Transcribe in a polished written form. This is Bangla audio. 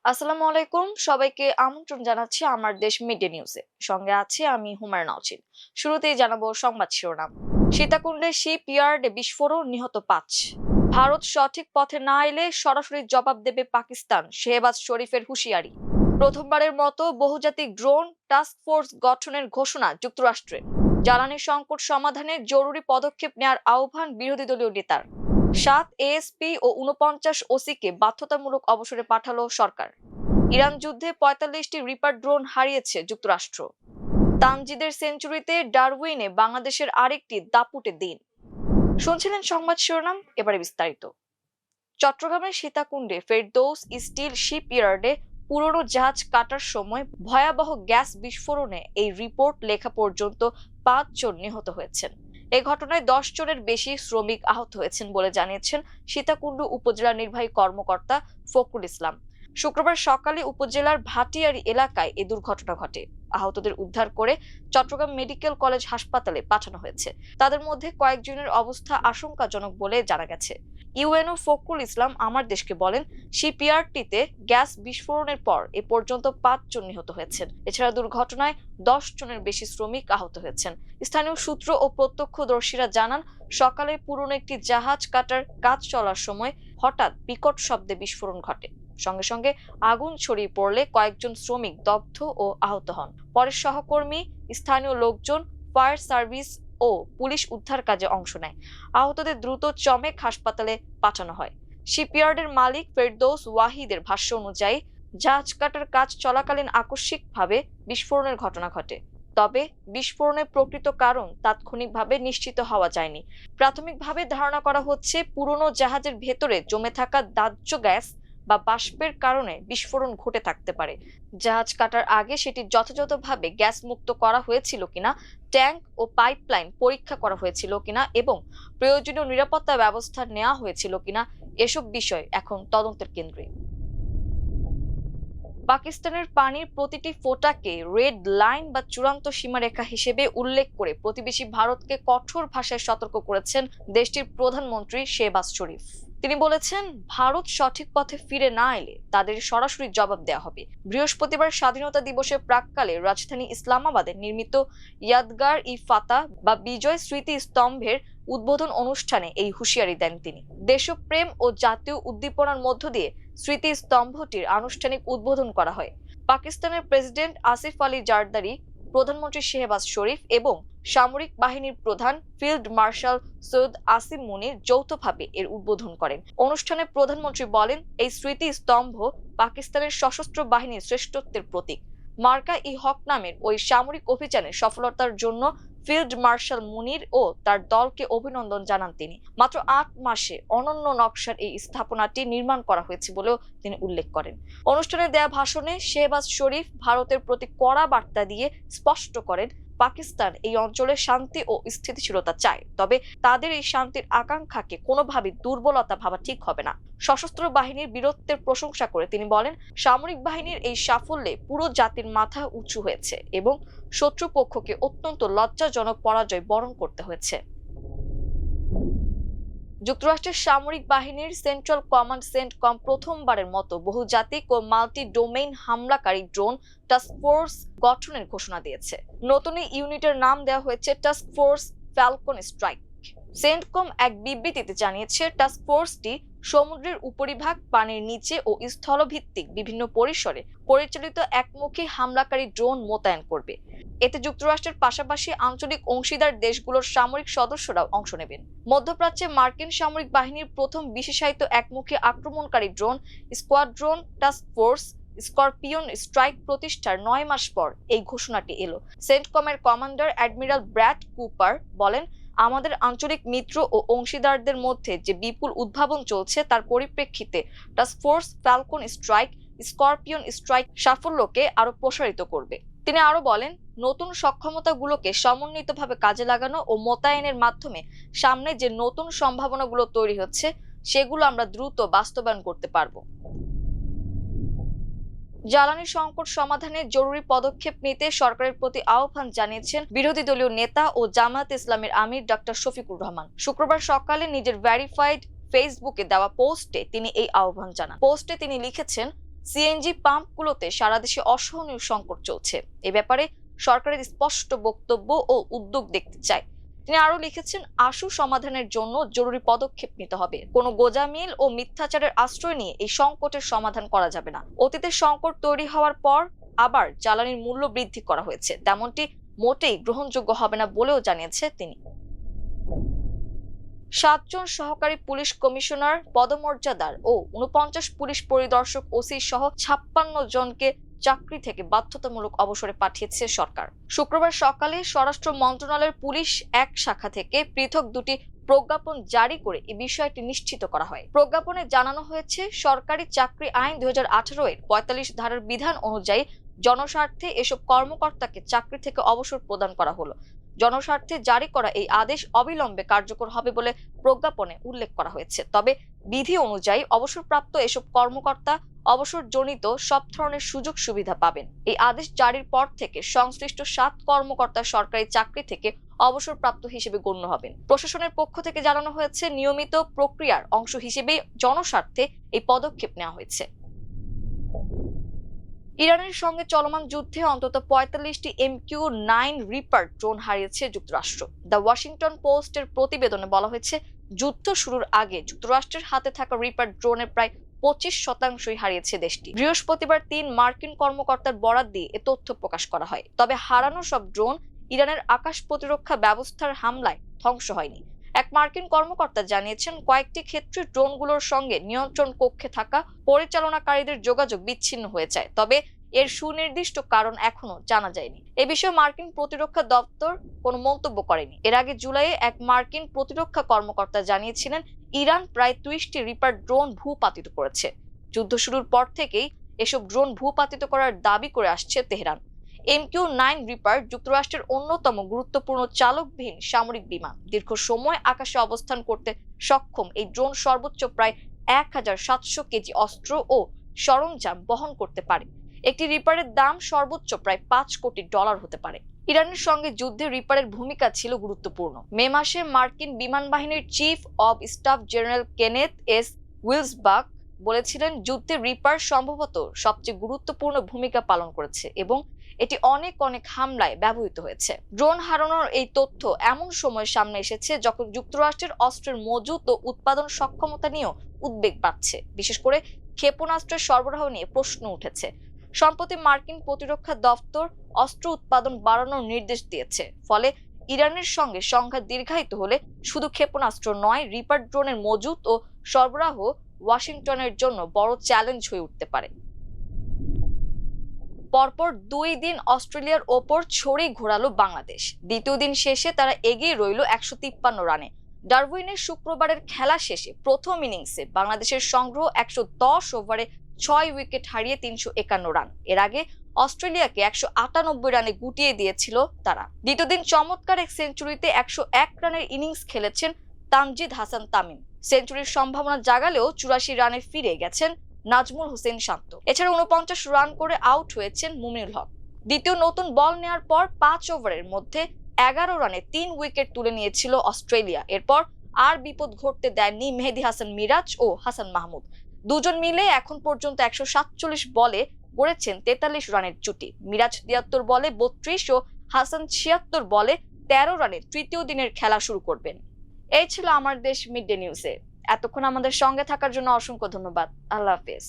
আসসালামু আলাইকুম, সবাইকে আমন্ত্রণ জানাচ্ছি আমার দেশ মিডিয়া নিউজে। সঙ্গে আছে আমি হুমায়ুন নাওছিন। শুরুতেই জানাবো সংবাদ শিরোনাম। সীতাকুণ্ডে শিপ ইয়ার্ডে বিস্ফোরণ, নিহত ৫। ভারত সঠিক পথে না এলে সরাসরি জবাব দেবে পাকিস্তান, শেহবাজ শরীফের হুঁশিয়ারি। প্রথমবারের মতো বহুজাতিক ড্রোন টাস্ক ফোর্স গঠনের ঘোষণা যুক্তরাষ্ট্রের। জ্বালানি সংকট সমাধানে জরুরি পদক্ষেপ নেওয়ার আহ্বান বিরোধী দলীয় নেতার। ৭ এএসপি ও ৪৯ ওসিকে বাধ্যতামূলক অবসরে পাঠালো সরকার। ইরান যুদ্ধে ৪৫টি রিপার ড্রোন হারিয়েছে যুক্তরাষ্ট্র। তানজিদের সেঞ্চুরিতে ডারউইনে বাংলাদেশের আরেকটি দাপুটে দিন। শুনছিলেন সংবাদ শিরোনাম, এবারে বিস্তারিত। চট্টগ্রামের সীতাকুণ্ডে ফেরদৌস স্টিল শিপইয়ার্ডে পুরনো জাহাজ কাটার সময় ভয়াবহ গ্যাস বিস্ফোরণে এই রিপোর্ট লেখা পর্যন্ত ৫ জন নিহত হয়েছেন। এই ঘটনায় ১০ জনের বেশি শ্রমিক আহত হয়েছেন বলে জানিয়েছেন সীতাকুণ্ড উপজেলা নির্বাহী কর্মকর্তা ফখরুল ইসলাম। শুক্রবার সকালে উপজেলার ভাটিয়ারি এলাকায় এ দুর্ঘটনা ঘটে। আহতদের উদ্ধার করে চট্টগ্রাম মেডিকেল কলেজ হাসপাতালে পাঠানো হয়েছে। তাদের মধ্যে কয়েকজনের অবস্থা আশঙ্কাজনক বলে জানা গেছে। ইউএনও ফখরুল ইসলাম আমার দেশকে বলেন, শিপইয়ার্ডটিতে গ্যাস বিস্ফোরণের পর এ পর্যন্ত ৫ জন নিহত হয়েছেন। এছাড়া দুর্ঘটনায় ১০ জনের বেশি শ্রমিক আহত হয়েছেন। স্থানীয় সূত্র ও প্রত্যক্ষদর্শীরা জানান, সকালে পুরনো একটি জাহাজ কাটার কাজ চলার সময় হঠাৎ বিকট শব্দে বিস্ফোরণ ঘটে। সঙ্গে সঙ্গে আগুন ছড়িয়ে পড়লে কয়েকজন শ্রমিক দগ্ধ ও আহত হন। পরে সহকর্মী, স্থানীয় লোকজন, ফায়ার সার্ভিস ও পুলিশ উদ্ধার কাজে অংশ নেয়। আহতদের দ্রুত চমেক হাসপাতালে পাঠানো হয়। শিপইয়ার্ডের মালিক ফেরদৌস ওয়াহিদের ভাষ্য অনুযায়ী জাহাজ কাটার কাজ চলাকালীন আকস্মিকভাবে বিস্ফোরণের ঘটনা ঘটে। তবে বিস্ফোরণের প্রকৃত কারণ তাৎক্ষণিকভাবে নিশ্চিত হওয়া যায়নি। প্রাথমিকভাবে ধারণা করা হচ্ছে, পুরনো জাহাজের ভেতরে জমে থাকা দাহ্য গ্যাস বা বাষ্পের কারণে বিস্ফোরণ ঘটে থাকতে পারে। জাহাজ কাটার আগে সেটি যথাযথভাবে গ্যাস মুক্ত করা হয়েছিল কিনা, ট্যাঙ্ক ও পাইপলাইন পরীক্ষা করা হয়েছিল কিনা এবং প্রয়োজনীয় নিরাপত্তা ব্যবস্থা নেওয়া হয়েছিল কিনা, এসব বিষয় এখন তদন্তের কেন্দ্রে। পাকিস্তানের পানির প্রতিটি ফোঁটাকে রেড লাইন বা চূড়ান্ত সীমারেখা হিসেবে উল্লেখ করে প্রতিবেশী ভারতকে কঠোর ভাষায় সতর্ক করেছেন দেশটির প্রধানমন্ত্রী শেহবাজ শরীফ। তিনি বলেছেন, ভারত সঠিক পথে ফিরে না এলে তাদের সরাসরি জবাব দেওয়া হবে। বৃহস্পতিবার স্বাধীনতা দিবসের প্রাক্কালে রাজধানী ইসলামাবাদে নির্মিত ইয়াদগার ই ফাতা বা বিজয় স্মৃতি স্তম্ভের উদ্বোধন অনুষ্ঠানে এই হুঁশিয়ারি দেন তিনি। দেশপ্রেম ও জাতীয় উদ্দীপনার মধ্য দিয়ে স্মৃতি স্তম্ভটির আনুষ্ঠানিক উদ্বোধন করা হয়। পাকিস্তানের প্রেসিডেন্ট আসিফ আলী জারদারি, প্রধানমন্ত্রী শেহবাজ শরীফ এবং সামরিক বাহিনীর প্রধান ফিল্ড মার্শাল সৈয়দ আসিম মুনির যৌথভাবে এর উদ্বোধন করেন। অনুষ্ঠানে প্রধানমন্ত্রী বলেন, এই স্মৃতি স্তম্ভ পাকিস্তানের সশস্ত্র বাহিনীর শ্রেষ্ঠত্বের প্রতীক। মার্কা ই হক নামের ওই সামরিক অভিযানের সফলতার জন্য ফিল্ড মার্শাল মুনির ও তার দলকে অভিনন্দন জানান তিনি। মাত্র ৮ মাসে অনন্য নকশার এই স্থাপনাটি নির্মাণ করা হয়েছে বলেও তিনি উল্লেখ করেন। অনুষ্ঠানে দেয়া ভাষণে শেহবাজ শরীফ ভারতের প্রতি কড়া বার্তা দিয়ে স্পষ্ট করেন, পাকিস্তান এই অঞ্চলে শান্তি ও স্থিতিশীলতা চায়, তবে তাদের এই শান্তির আকাঙ্ক্ষাকে কোনোভাবেই দুর্বলতা ভাবা ঠিক হবে না। সশস্ত্র বাহিনীর বীরত্বের প্রশংসা করে তিনি বলেন, সামরিক বাহিনীর এই সাফল্যে পুরো জাতির মাথা উঁচু হয়েছে এবং শত্রুপক্ষকে অত্যন্ত লজ্জাজনক পরাজয় বরণ করতে হয়েছে। যুক্তরাষ্ট্রের সামরিক বাহিনীর সেন্ট্রাল কমান্ড সেন্টকম প্রথমবারের মতো বহুজাতিক ও মাল্টি ডোমেইন হামলাকারী ড্রোন টাস্ক ফোর্স গঠনের ঘোষণা দিয়েছে। নতুন এই ইউনিটের নাম দেওয়া হয়েছে task force falcon strike. CENTCOM এক বিবৃতিতে জানিয়েছে, টাস্ক ফোর্সটি সমুদ্রের উপরিভাগ, পানির নিচে ও স্থলভিত্তিক বিভিন্ন পরিসরে পরিচালিত একমুখী হামলাকারী ড্রোন মোতায়েন করবে। এতে যুক্তরাষ্ট্রের পাশাপাশি আঞ্চলিক অংশীদার দেশগুলোর সামরিক সদস্যরাও অংশ নেবেন। মধ্যপ্রাচ্যে মার্কিন সামরিক বাহিনীর প্রথম বিশেষায়িত একমুখী আক্রমণকারী drone squadron task force scorpion strike প্রতিষ্ঠার ৯ মাস পর এই ঘোষণাটি এলো। সেন্টকমের কমান্ডার অ্যাডমিরাল ব্র্যাড কুপার বলেন, আমাদের আঞ্চলিক মিত্র ও অংশীদারদের মধ্যে যে বিপুল উদ্ভাবন চলছে তার পরিপ্রেক্ষিতে task force falcon strike scorpion strike সাফল্যকে আরো প্রসারিত করবে। তিনি আরো বলেন, নতুন সক্ষমতাগুলোকে সমন্বিতভাবে কাজে লাগানো ও মোতায়েনের মাধ্যমে সামনে যে নতুন সম্ভাবনাগুলো তৈরি হচ্ছে সেগুলো আমরা দ্রুত বাস্তবায়ন করতে পারবো। জ্বালানি সংকট সমাধানে জরুরি পদক্ষেপ নিতে সরকারের প্রতি আহ্বান জানিয়েছেন বিরোধী দলীয় নেতা ও জামায়াত ইসলামের আমির ডক্টর শফিকুর রহমান। শুক্রবার সকালে নিজের ভেরিফাইড ফেসবুকে দেওয়া পোস্টে তিনি এই আহ্বান জানান। পোস্টে তিনি লিখেছেন, সিএনজি পাম্পগুলোতে সারা দেশে অসহনীয় সংকট চলছে। এ ব্যাপারে সরকারের স্পষ্ট বক্তব্য ও উদ্যোগ দেখতে চায়। তিনি আরো লিখেছেন, আশু সমাধানের জন্য জরুরি পদক্ষেপ নিতে হবে। কোনো গোঁজামিল ও মিথ্যাচারের আশ্রয় নিয়ে এই সংকটের সমাধান করা যাবে না। অতীতে সংকট তৈরি হওয়ার পর আবার জ্বালানির মূল্য বৃদ্ধি করা হয়েছে, তেমনটি মোটেই গ্রহণযোগ্য হবে না বলেও জানিয়েছে তিনি। 7 জন সহকারী পুলিশ কমিশনার পদমর্যাদার ও 49 পুলিশ পরিদর্শক ওসি সহ 56 জনকে চাকরি থেকে বাধ্যতামূলক অবসরে পাঠিয়েছে সরকার। শুক্রবার সকালে স্বরাষ্ট্র মন্ত্রণালয়ের পুলিশ এক শাখা থেকে পৃথক দুটি প্রজ্ঞাপন জারি করে এই বিষয়টি নিশ্চিত করা হয়। প্রজ্ঞাপনে জানানো হয়েছে, সরকারি চাকরি আইন 2018 এর 45 ধারার বিধান অনুযায়ী জনস্বার্থে এসব কর্মকর্তাকে চাকরি থেকে অবসর প্রদান করা হলো। জনস্বার্থে জারি করা এই আদেশ অবিলম্বে কার্যকর হবে বলে প্রজ্ঞাপনে উল্লেখ করা হয়েছে। তবে বিধি অনুযায়ী অবসরপ্রাপ্ত এসব কর্মকর্তা অবসরজনিত সব ধরনের সুযোগ সুবিধা পাবেন। এই আদেশ জারির পর থেকে সংশ্লিষ্ট 7 কর্মকর্তা সরকারি চাকরি থেকে অবসরপ্রাপ্ত হিসেবে গণ্য হবেন। প্রশাসনের পক্ষ থেকে জানানো হয়েছে, নিয়মিত প্রক্রিয়ার অংশ হিসেবে জনস্বার্থে এই পদক্ষেপ নেওয়া হয়েছে। ইরানের সঙ্গে চলমান যুদ্ধে অন্তত 45টি MQ-9 রিপার ড্রোন হারিয়েছে যুক্তরাষ্ট্র। দ্য ওয়াশিংটন পোস্টের প্রতিবেদনে বলা হয়েছে, যুদ্ধ শুরুর আগে যুক্তরাষ্ট্রের হাতে থাকা রিপার ড্রোনের প্রায় 25% হারিয়েছে দেশটি। বৃহস্পতিবার 3 মার্কিন কর্মকর্তার বরাত দিয়ে এ তথ্য প্রকাশ করা হয়। তবে হারানো সব ড্রোন ইরানের আকাশ প্রতিরক্ষা ব্যবস্থার হামলায় ধ্বংস হয়নি। এক মার্কিন কর্মকর্তা জানিয়েছেন, কয়েকটি ক্ষেত্রে ড্রোনগুলোর সঙ্গে নিয়ন্ত্রণ কক্ষে থাকা পরিচালনাকারীদের যোগাযোগ বিচ্ছিন্ন হয়ে যায়। তবে এর সুনির্দিষ্ট কারণ এখনো জানা যায়নি। এ বিষয়ে মার্কিন প্রতিরক্ষা দপ্তর কোনো মন্তব্য করেনি। এর আগে জুলাইয়ে এক মার্কিন প্রতিরক্ষা কর্মকর্তা জানিয়েছিলেন, ইরান প্রায় 30টি রিপার ড্রোন ভূপাতিত করেছে। যুদ্ধ শুরুর পর থেকেই এসব ড্রোন ভূপাতিত করার দাবি করে আসছে তেহরান। MQ-9 রিপার যুক্তরাষ্ট্রের অন্যতম গুরুত্বপূর্ণ চালকবিহীন সামরিক বিমান। দীর্ঘ সময় আকাশে অবস্থান করতে সক্ষম এই ড্রোন সর্বোচ্চ প্রায় 1700 কেজি অস্ত্র ও সরঞ্জাম বহন করতে পারে। একটি রিপারের দাম সর্বোচ্চ প্রায় $5 কোটি হতে পারে। ইরানের সঙ্গে যুদ্ধে রিপারের ভূমিকা ছিল গুরুত্বপূর্ণ। মে মাসে মার্কিন বিমান বাহিনীর chief of staff general Kenneth S Wilsbach বলেছিলেন, যুদ্ধে রিপার সম্ভবত সবচেয়ে গুরুত্বপূর্ণ ভূমিকা পালন করেছে এবং এটি অনেক হামলায় ব্যবহৃত হয়েছে। ড্রোন হারানোর এই তথ্য এমন সময় সামনে এসেছে যখন যুক্তরাষ্ট্রের অস্ত্রের মজুত ও উৎপাদন সক্ষমতা নিয়েও উদ্বেগ বাড়ছে। বিশেষ করে ক্ষেপণাস্ত্রের সরবরাহ নিয়ে প্রশ্ন উঠেছে। সম্প্রতি মার্কিন প্রতিরক্ষা দপ্তর অস্ত্র উৎপাদন বাড়ানোর নির্দেশ দিয়েছে। ফলে ইরানের সঙ্গে সংঘাত দীর্ঘায়িত হলে শুধু ক্ষেপণাস্ত্র নয়, রিপার ড্রোনের মজুত ও সরবরাহ ওয়াশিংটনের জন্য বড় চ্যালেঞ্জ হয়ে উঠতে পারে। পরপর 2 দিন অস্ট্রেলিয়ার ওপর ছড়ি ঘোরালো বাংলাদেশ। দ্বিতীয় দিন শেষে তারা এগিয়ে রইল 153 রানে। ডারউইনের শুক্রবারের খেলা শেষে প্রথম ইনিংসে বাংলাদেশের সংগ্রহ 110 ওভারে 6 উইকেট হারিয়ে 351 রান। এর আগে অস্ট্রেলিয়াকে 198 রানে গুটিয়ে দিয়েছিল তারা। দ্বিতীয় দিন চমৎকার এক সেঞ্চুরিতে 101 রানের ইনিংস খেলেছেন তানজিদ হাসান তামিম। সেঞ্চুরির সম্ভাবনা জাগালেও 84 রানে ফিরে গেছেন নাজমুল হোসেন শান্ত। এছাড়া 49 রান করে আউট হয়েছেন মুমিনুল হক। দ্বিতীয় নতুন বল নেয়ার পর 5 ওভারের মধ্যে 11 রানে 3 উইকেট তুলে নিয়েছিল অস্ট্রেলিয়া। এরপর আর বিপদ ঘটতে দেননি মেহেদী হাসান মিরাজ ও হাসান মাহমুদ। দুজন মিলে এখন পর্যন্ত 147 বলে গড়েছেন 43 রানের জুটি। মিরাজ 73 বলে 32 ও হাসান 76 বলে 13 রানে তৃতীয় দিনের খেলা শুরু করবেন। এই ছিল আমার দেশ মিড ডে নিউজে। এতক্ষণ আমাদের সঙ্গে থাকার জন্য অসংখ্য ধন্যবাদ। আল্লাহ হাফেজ।